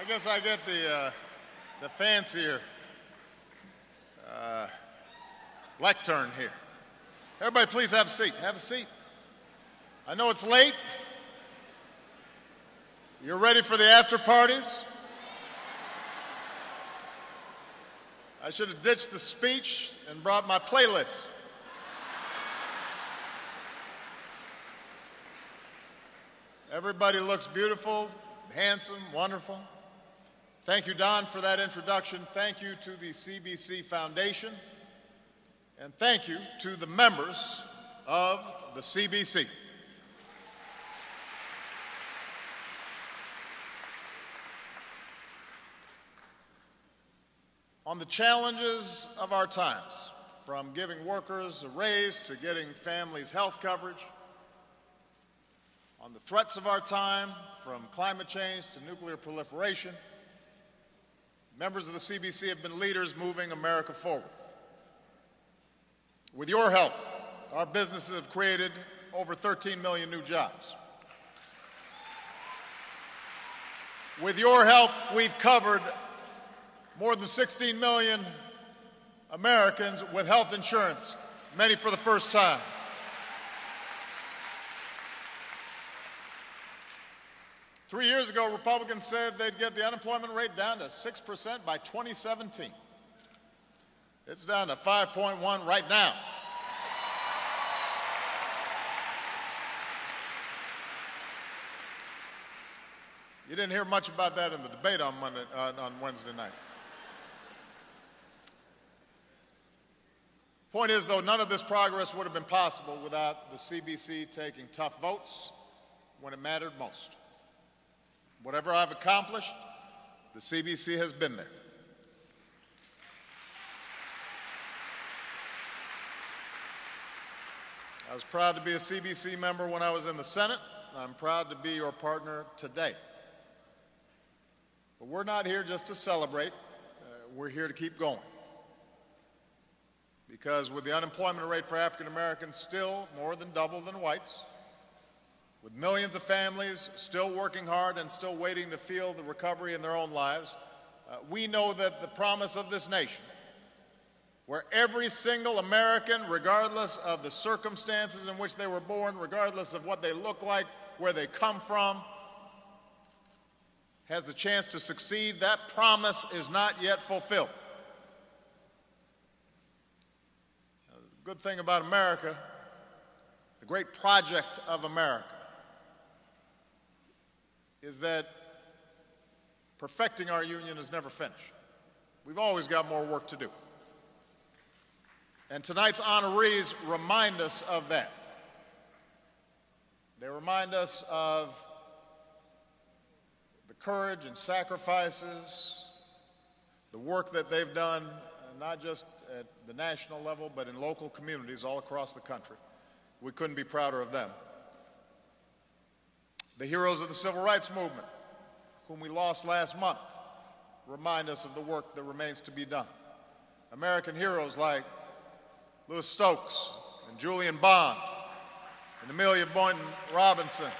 I guess I get the fancier lectern here. Everybody please have a seat. Have a seat. I know it's late. You're ready for the after parties? I should have ditched the speech and brought my playlist. Everybody looks beautiful, handsome, wonderful. Thank you, Don, for that introduction. Thank you to the CBC Foundation. And thank you to the members of the CBC. On the challenges of our times, from giving workers a raise to getting families health coverage, on the threats of our time, from climate change to nuclear proliferation, members of the CBC have been leaders moving America forward. With your help, our businesses have created over 13 million new jobs. With your help, we've covered more than 16 million Americans with health insurance, many for the first time. Three years ago, Republicans said they'd get the unemployment rate down to 6% by 2017. It's down to 5.1 right now. You didn't hear much about that in the debate on Wednesday night. Point is, though, none of this progress would have been possible without the CBC taking tough votes when it mattered most. Whatever I've accomplished, the CBC has been there. I was proud to be a CBC member when I was in the Senate. I'm proud to be your partner today. But we're not here just to celebrate. We're here to keep going. Because with the unemployment rate for African Americans still more than double than whites, with millions of families still working hard and still waiting to feel the recovery in their own lives, we know that the promise of this nation, where every single American, regardless of the circumstances in which they were born, regardless of what they look like, where they come from, has the chance to succeed, that promise is not yet fulfilled. The good thing about America, the great project of America, is that perfecting our union is never finished. We've always got more work to do. And tonight's honorees remind us of that. They remind us of the courage and sacrifices, the work that they've done, not just at the national level, but in local communities all across the country. We couldn't be prouder of them. The heroes of the Civil Rights Movement, whom we lost last month, remind us of the work that remains to be done. American heroes like Louis Stokes and Julian Bond and Amelia Boynton Robinson.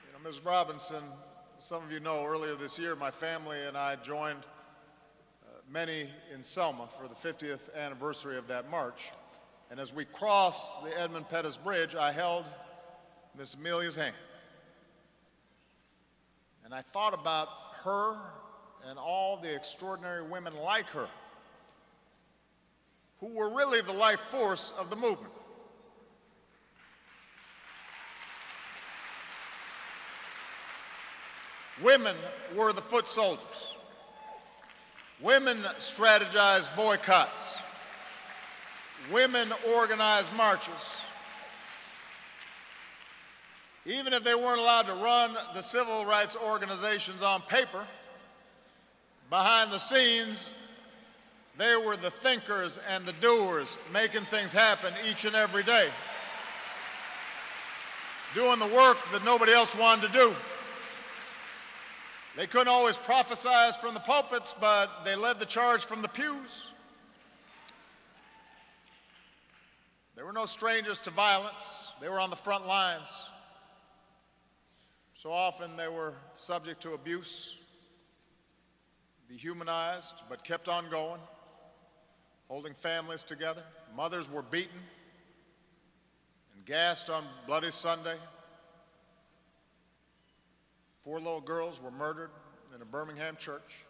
You know, Ms. Robinson, some of you know, earlier this year, my family and I joined many in Selma for the 50th anniversary of that march. And as we crossed the Edmund Pettus Bridge, I held Miss Amelia's hand. And I thought about her and all the extraordinary women like her who were really the life force of the movement. Women were the foot soldiers. Women strategized boycotts. Women organized marches. Even if they weren't allowed to run the civil rights organizations on paper, behind the scenes, they were the thinkers and the doers, making things happen each and every day, doing the work that nobody else wanted to do. They couldn't always prophesize from the pulpits, but they led the charge from the pews. They were no strangers to violence. They were on the front lines. So often they were subject to abuse, dehumanized, but kept on going, holding families together. Mothers were beaten and gassed on Bloody Sunday. 4 little girls were murdered in a Birmingham church.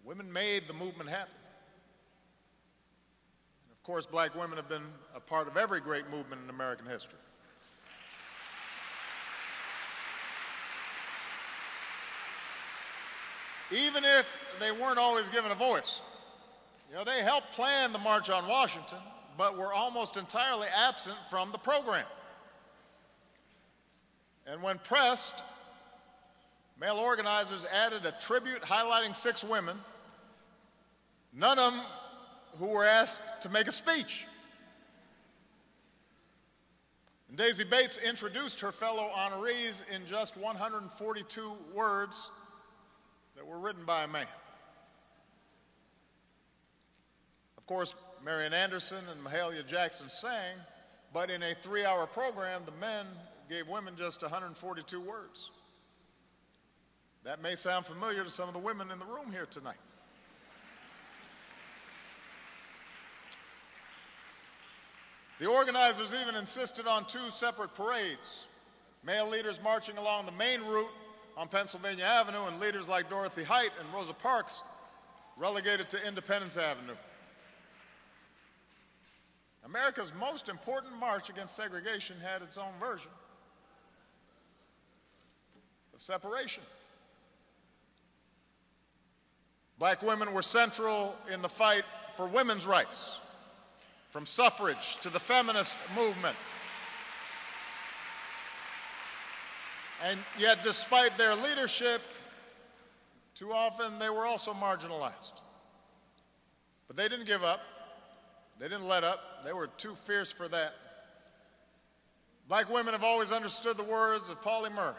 Women made the movement happen. And of course, black women have been a part of every great movement in American history. Even if they weren't always given a voice. You know, they helped plan the March on Washington, but were almost entirely absent from the program. And when pressed, male organizers added a tribute highlighting 6 women, none of them who were asked to make a speech. And Daisy Bates introduced her fellow honorees in just 142 words that were written by a man. Of course, Marian Anderson and Mahalia Jackson sang, but in a 3-hour program, the men gave women just 142 words. That may sound familiar to some of the women in the room here tonight. The organizers even insisted on 2 separate parades, male leaders marching along the main route on Pennsylvania Avenue and leaders like Dorothy Height and Rosa Parks relegated to Independence Avenue. America's most important march against segregation had its own version of separation. Black women were central in the fight for women's rights, from suffrage to the feminist movement. And yet, despite their leadership, too often they were also marginalized. But they didn't give up. They didn't let up. They were too fierce for that. Black women have always understood the words of Pauli Murray,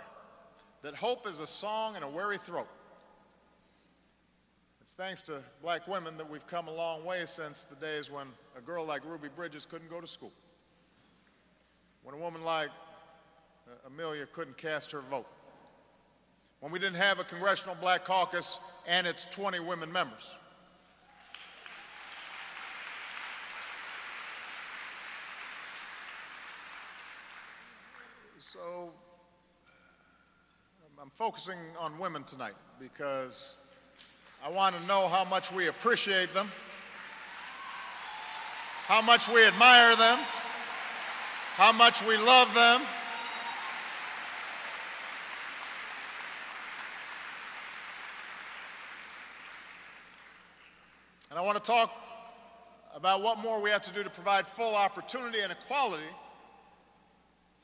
that hope is a song in a weary throat. It's thanks to black women that we've come a long way since the days when a girl like Ruby Bridges couldn't go to school, when a woman like Amelia couldn't cast her vote, when we didn't have a Congressional Black Caucus and its 20 women members. So I'm focusing on women tonight because I want to know how much we appreciate them, how much we admire them, how much we love them. And I want to talk about what more we have to do to provide full opportunity and equality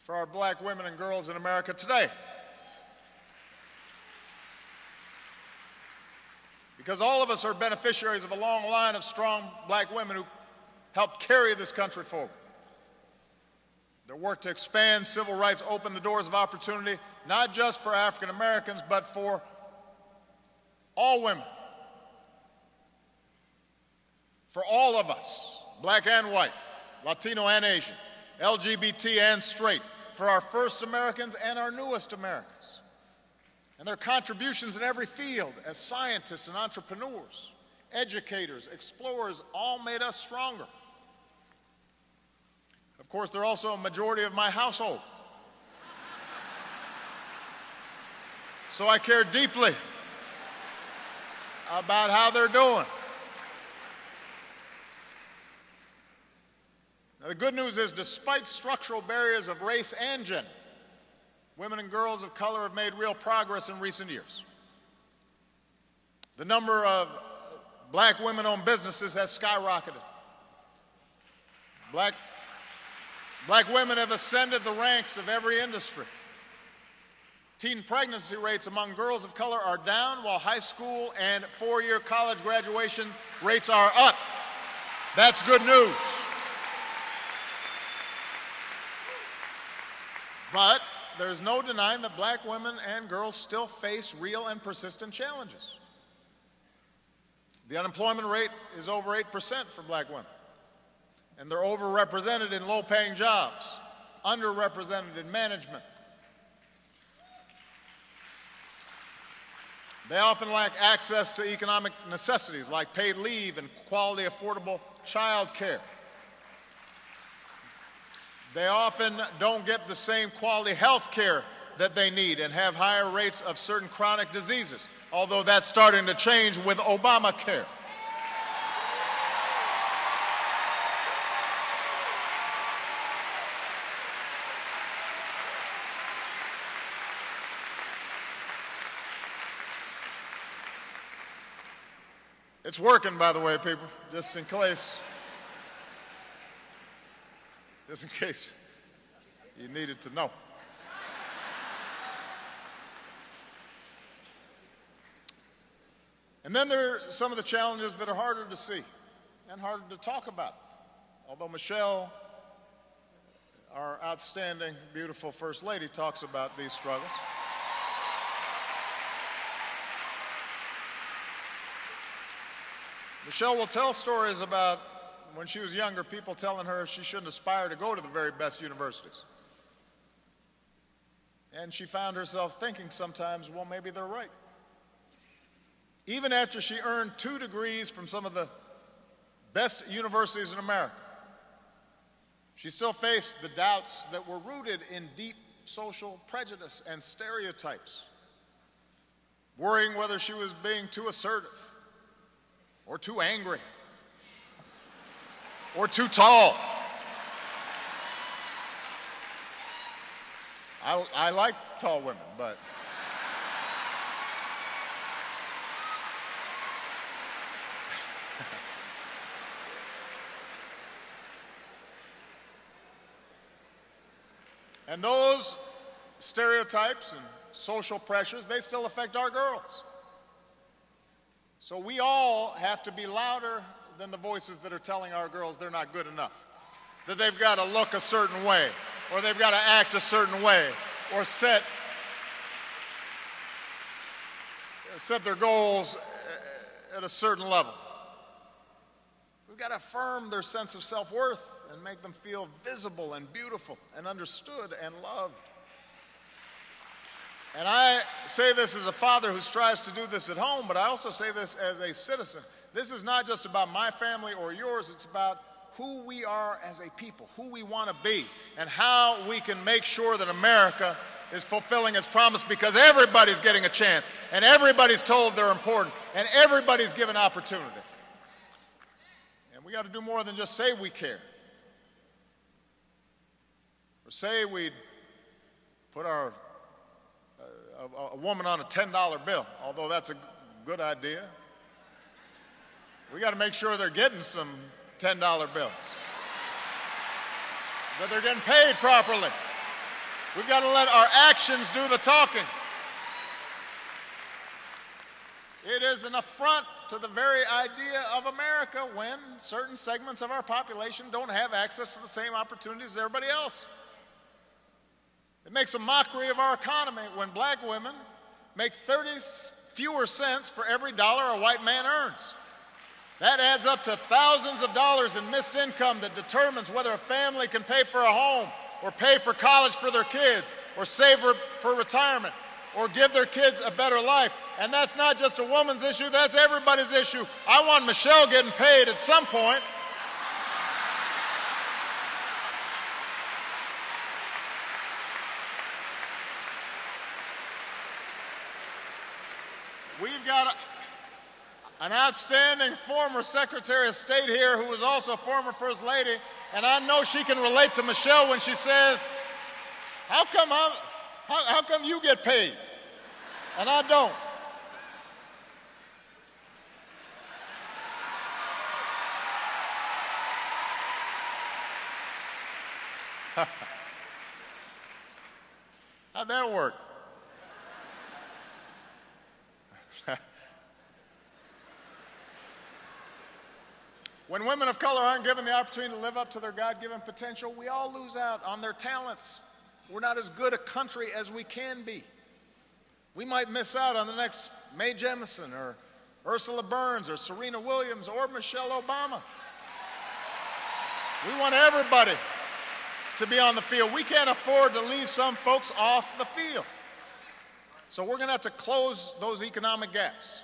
for our black women and girls in America today. Because all of us are beneficiaries of a long line of strong black women who helped carry this country forward. Their work to expand civil rights opened the doors of opportunity, not just for African Americans, but for all women. For all of us, black and white, Latino and Asian, LGBT and straight, for our first Americans and our newest Americans. And their contributions in every field as scientists and entrepreneurs, educators, explorers, all made us stronger. Of course, they're also a majority of my household. So I care deeply about how they're doing. Now, the good news is, despite structural barriers of race and gender, women and girls of color have made real progress in recent years. The number of black women-owned businesses has skyrocketed. Black women have ascended the ranks of every industry. Teen pregnancy rates among girls of color are down, while high school and 4-year college graduation rates are up. That's good news. But there's no denying that black women and girls still face real and persistent challenges. The unemployment rate is over 8% for black women, and they're overrepresented in low-paying jobs. underrepresented in management. They often lack access to economic necessities like paid leave and quality, affordable child care. They often don't get the same quality health care that they need and have higher rates of certain chronic diseases, although that's starting to change with Obamacare. It's working, by the way, people, just in case you needed to know. And then there are some of the challenges that are harder to see and harder to talk about. Although Michelle, our outstanding, beautiful First Lady, talks about these struggles. Michelle will tell stories about when she was younger, people telling her she shouldn't aspire to go to the very best universities. And she found herself thinking sometimes, well, maybe they're right. Even after she earned 2 degrees from some of the best universities in America, she still faced the doubts that were rooted in deep social prejudice and stereotypes, worrying whether she was being too assertive, or too angry, or too tall. I like tall women, but and those stereotypes and social pressures, they still affect our girls. So we all have to be louder than the voices that are telling our girls they're not good enough, that they've got to look a certain way, or they've got to act a certain way, or set their goals at a certain level. We've got to affirm their sense of self-worth and make them feel visible and beautiful and understood and loved. And I say this as a father who strives to do this at home, but I also say this as a citizen. This is not just about my family or yours, it's about who we are as a people, who we want to be, and how we can make sure that America is fulfilling its promise, because everybody's getting a chance, and everybody's told they're important, and everybody's given opportunity. And we got to do more than just say we care, or say we'd put a woman on a $10 bill, although that's a good idea. We got to make sure they're getting some $10 bills, that they're getting paid properly. We've got to let our actions do the talking. It is an affront to the very idea of America when certain segments of our population don't have access to the same opportunities as everybody else. It makes a mockery of our economy when black women make 30 fewer cents for every dollar a white man earns. That adds up to thousands of dollars in missed income that determines whether a family can pay for a home, or pay for college for their kids, or save for retirement, or give their kids a better life. And that's not just a woman's issue, that's everybody's issue. I want Michelle getting paid at some point. We've got an outstanding former Secretary of State here who was also a former First Lady, and I know she can relate to Michelle when she says, how come you get paid and I don't? How'd that work? When women of color aren't given the opportunity to live up to their God-given potential, we all lose out on their talents. We're not as good a country as we can be. We might miss out on the next Mae Jemison or Ursula Burns or Serena Williams or Michelle Obama. We want everybody to be on the field. We can't afford to leave some folks off the field. So we're going to have to close those economic gaps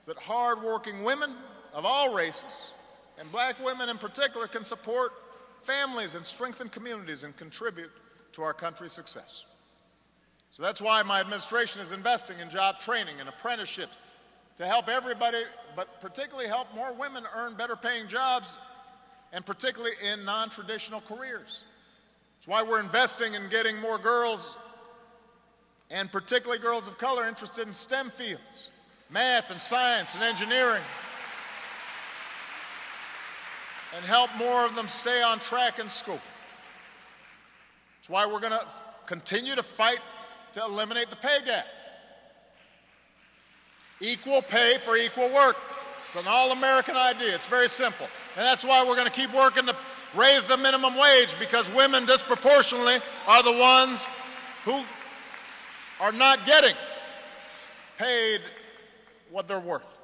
so that hardworking women of all races, and black women in particular, can support families and strengthen communities and contribute to our country's success. So that's why my administration is investing in job training and apprenticeship to help everybody, but particularly help more women earn better paying jobs, and particularly in non-traditional careers. That's why we're investing in getting more girls, and particularly girls of color, interested in STEM fields, math and science and engineering, and help more of them stay on track in school. That's why we're going to continue to fight to eliminate the pay gap. Equal pay for equal work. It's an all-American idea. It's very simple. And that's why we're going to keep working to raise the minimum wage, because women disproportionately are the ones who are not getting paid what they're worth.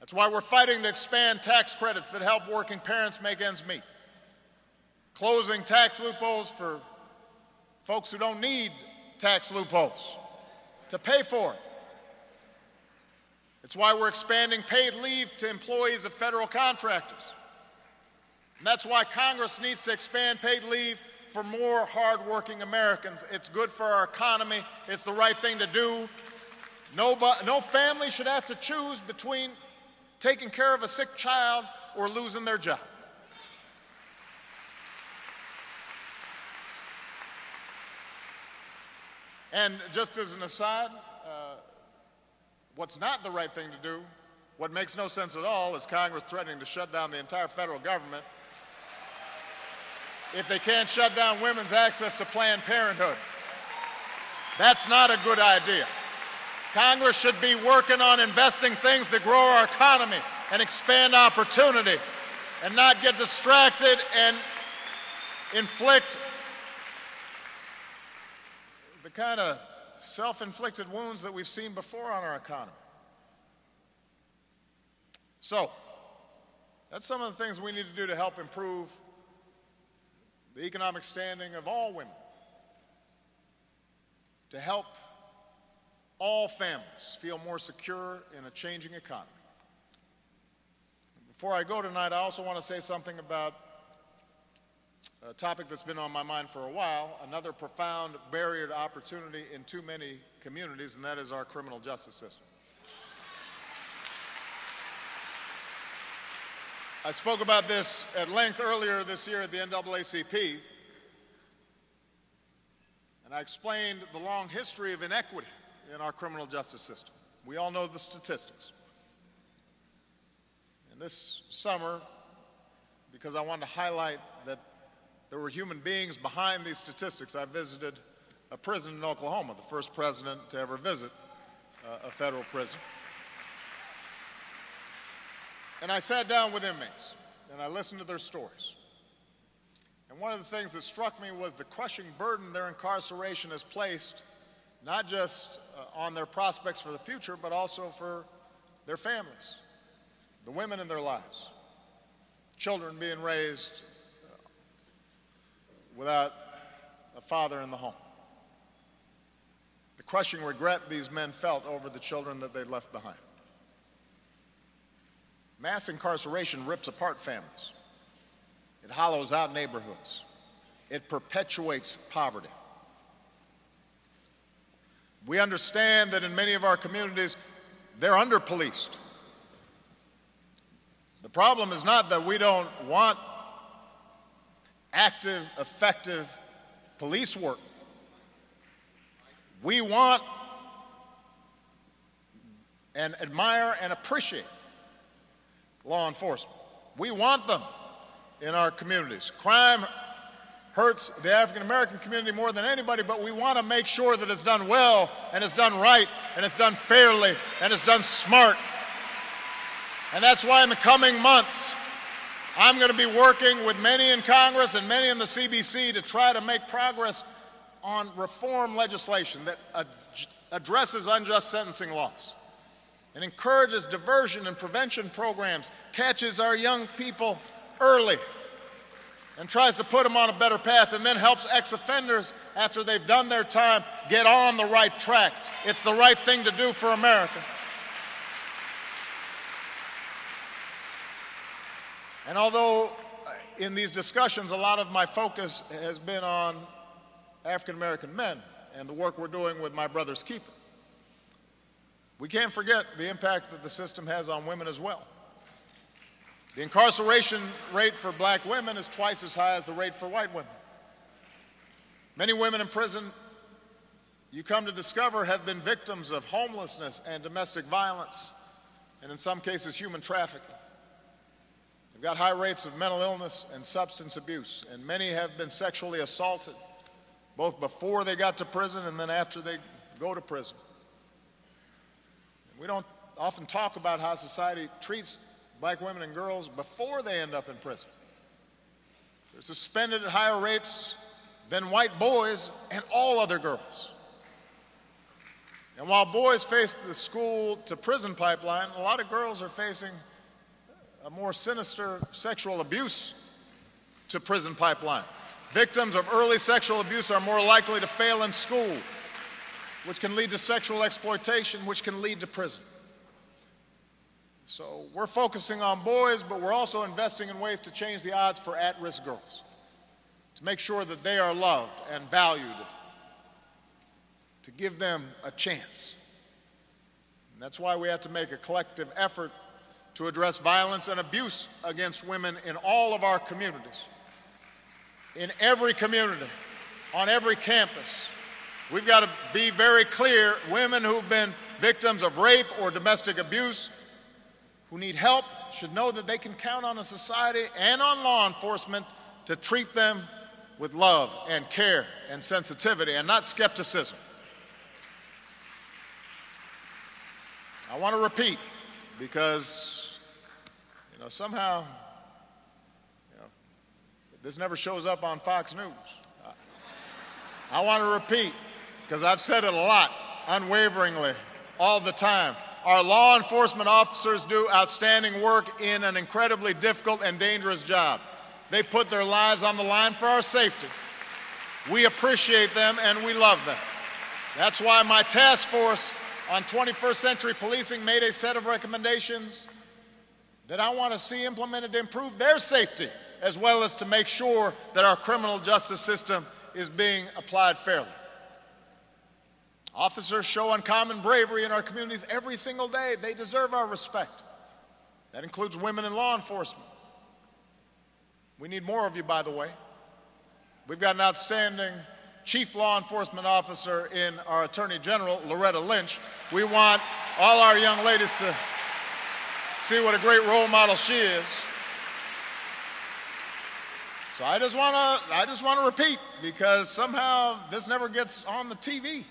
That's why we're fighting to expand tax credits that help working parents make ends meet. Closing tax loopholes for folks who don't need tax loopholes to pay for it. It's why we're expanding paid leave to employees of federal contractors. And that's why Congress needs to expand paid leave for more hardworking Americans. It's good for our economy. It's the right thing to do. No family should have to choose between taking care of a sick child or losing their job. And just as an aside, what's not the right thing to do, what makes no sense at all, is Congress threatening to shut down the entire federal government if they can't shut down women's access to Planned Parenthood. That's not a good idea. Congress should be working on investing things that grow our economy and expand opportunity, and not get distracted and inflict the kind of self-inflicted wounds that we've seen before on our economy. So, that's some of the things we need to do to help improve the economic standing of all women, to help all families feel more secure in a changing economy. Before I go tonight, I also want to say something about a topic that's been on my mind for a while, another profound barrier to opportunity in too many communities, and that is our criminal justice system. I spoke about this at length earlier this year at the NAACP, and I explained the long history of inequity in our criminal justice system. We all know the statistics. And this summer, because I wanted to highlight that there were human beings behind these statistics, I visited a prison in Oklahoma, the first president to ever visit a federal prison. And I sat down with inmates, and I listened to their stories. And one of the things that struck me was the crushing burden their incarceration has placed, not just on their prospects for the future, but also for their families, the women in their lives, children being raised without a father in the home. The crushing regret these men felt over the children that they'd left behind. Mass incarceration rips apart families. It hollows out neighborhoods. It perpetuates poverty. We understand that in many of our communities, they're under-policed. The problem is not that we don't want active, effective police work. We want and admire and appreciate law enforcement. We want them in our communities. Crime hurts the African American community more than anybody, but we want to make sure that it's done well, and it's done right, and it's done fairly, and it's done smart. And that's why in the coming months, I'm going to be working with many in Congress and many in the CBC to try to make progress on reform legislation that addresses unjust sentencing laws and encourages diversion and prevention programs, catches our young people early, and tries to put them on a better path, and then helps ex-offenders after they've done their time get on the right track. It's the right thing to do for America. And although in these discussions a lot of my focus has been on African American men and the work we're doing with My Brother's Keeper, we can't forget the impact that the system has on women as well. The incarceration rate for black women is twice as high as the rate for white women. Many women in prison, you come to discover, have been victims of homelessness and domestic violence, and in some cases human trafficking. They've got high rates of mental illness and substance abuse, and many have been sexually assaulted, both before they got to prison and then after they go to prison. We don't often talk about how society treats black women and girls before they end up in prison. They're suspended at higher rates than white boys and all other girls. And while boys face the school to prison pipeline, a lot of girls are facing a more sinister sexual abuse to prison pipeline. Victims of early sexual abuse are more likely to fail in school, which can lead to sexual exploitation, which can lead to prison. So we're focusing on boys, but we're also investing in ways to change the odds for at-risk girls, to make sure that they are loved and valued, to give them a chance. And that's why we have to make a collective effort to address violence and abuse against women in all of our communities, in every community, on every campus. We've got to be very clear, women who've been victims of rape or domestic abuse, who need help, should know that they can count on a society and on law enforcement to treat them with love and care and sensitivity and not skepticism. I want to repeat, because somehow this never shows up on Fox News. I want to repeat, because I've said it a lot, unwaveringly, all the time. Our law enforcement officers do outstanding work in an incredibly difficult and dangerous job. They put their lives on the line for our safety. We appreciate them and we love them. That's why my task force on 21st century policing made a set of recommendations that I want to see implemented to improve their safety, as well as to make sure that our criminal justice system is being applied fairly. Officers show uncommon bravery in our communities every single day. They deserve our respect. That includes women in law enforcement. We need more of you, by the way. We've got an outstanding chief law enforcement officer in our Attorney General, Loretta Lynch. We want all our young ladies to see what a great role model she is. So I just want to repeat, because somehow this never gets on the TV.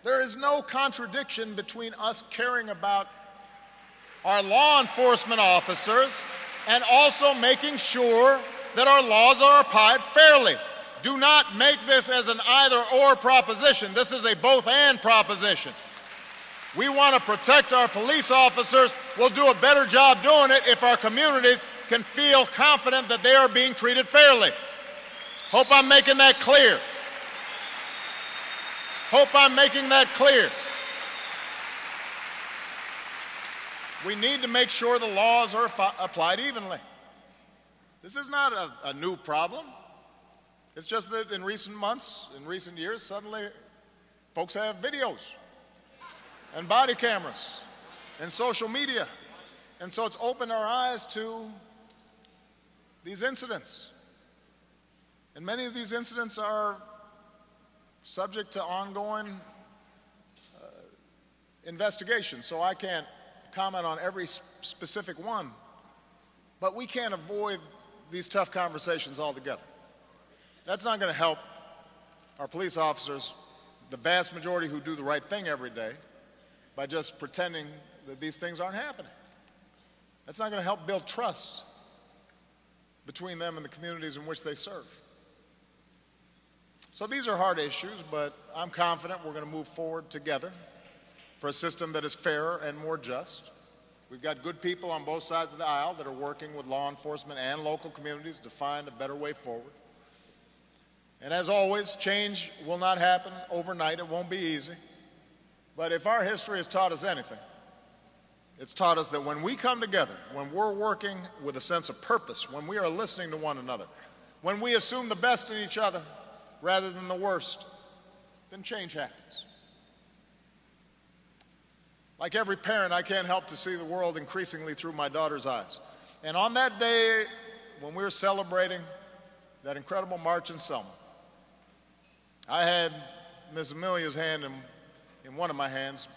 There is no contradiction between us caring about our law enforcement officers and also making sure that our laws are applied fairly. Do not make this as an either-or proposition. This is a both-and proposition. We want to protect our police officers. We'll do a better job doing it if our communities can feel confident that they are being treated fairly. Hope I'm making that clear. Hope I'm making that clear. We need to make sure the laws are applied evenly. This is not a new problem. It's just that in recent months, in recent years, suddenly folks have videos and body cameras and social media. And so it's opened our eyes to these incidents. And many of these incidents are subject to ongoing investigation, so I can't comment on every specific one. But we can't avoid these tough conversations altogether. That's not going to help our police officers, the vast majority who do the right thing every day, by just pretending that these things aren't happening. That's not going to help build trust between them and the communities in which they serve. So these are hard issues, but I'm confident we're going to move forward together for a system that is fairer and more just. We've got good people on both sides of the aisle that are working with law enforcement and local communities to find a better way forward. And as always, change will not happen overnight. It won't be easy. But if our history has taught us anything, it's taught us that when we come together, when we're working with a sense of purpose, when we are listening to one another, when we assume the best in each other rather than the worst, then change happens. Like every parent, I can't help to see the world increasingly through my daughter's eyes. And on that day, when we were celebrating that incredible march in Selma, I had Ms. Amelia's hand in one of my hands,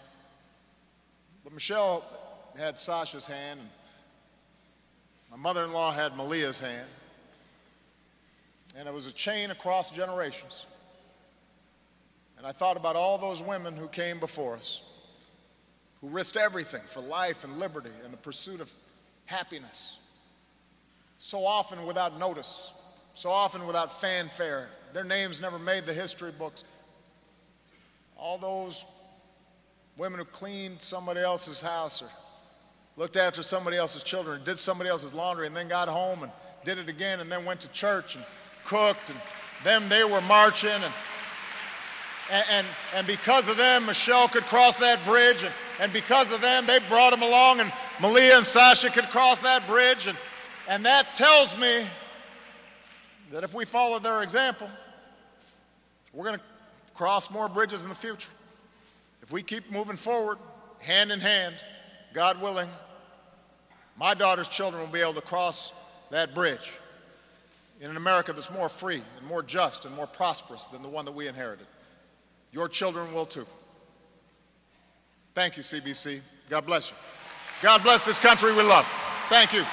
but Michelle had Sasha's hand, and my mother-in-law had Malia's hand, and it was a chain across generations. And I thought about all those women who came before us, who risked everything for life and liberty and the pursuit of happiness, so often without notice, so often without fanfare. Their names never made the history books. All those women who cleaned somebody else's house or looked after somebody else's children, did somebody else's laundry, and then got home and did it again, and then went to church and cooked, and then they were marching, and because of them, Michelle could cross that bridge, and because of them, they brought them along, and Malia and Sasha could cross that bridge, and that tells me that if we follow their example, we're going to cross more bridges in the future. If we keep moving forward, hand in hand, God willing, my daughter's children will be able to cross that bridge in an America that's more free and more just and more prosperous than the one that we inherited. Your children will too. Thank you, CBC. God bless you. God bless this country we love. Thank you.